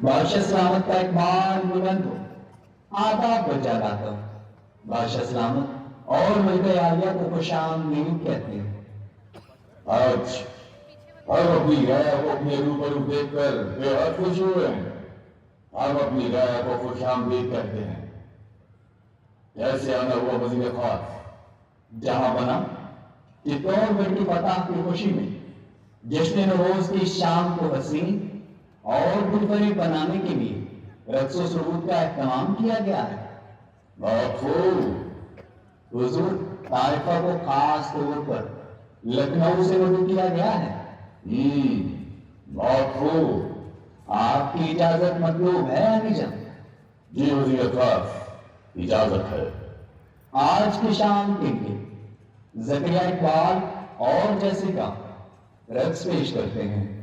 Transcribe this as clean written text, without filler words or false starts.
بادشاہ سلامت کا اقبال بلند ہو، آداب بجا لاتا ہوں۔ بادشاہ سلامت اور ملکہ عالیہ کو خوش آمدید کہتے ہیں۔ آج ہم اپنی رائے کو اپنے روبرو دیکھ کر بے حد خوش ہوئے ہیں۔ ہم اپنی رائے کو خوش آمدید کہتے ہیں۔ جیسے آنا ہوا وزیر خاص جہاں بنا چتور گڑھ کی فتح کی خوشی میں جشن نوروز کی شام کو حسین اور دلفریب بنانے کے لیے رقص و سرود کا اہتمام کیا گیا ہے۔ بہت خوب۔ حضور طائفہ کو خاص طور پر لکھنؤ سے مدعو کیا گیا ہے۔ بہت خوب۔ آپ کی اجازت مطلوب ہے امیر جان؟ جی وزیر خاص، اجازت ہے۔ آج کی شام کے لیے زکریا اقبال اور جیسیکا رقص پیش کرتے ہیں۔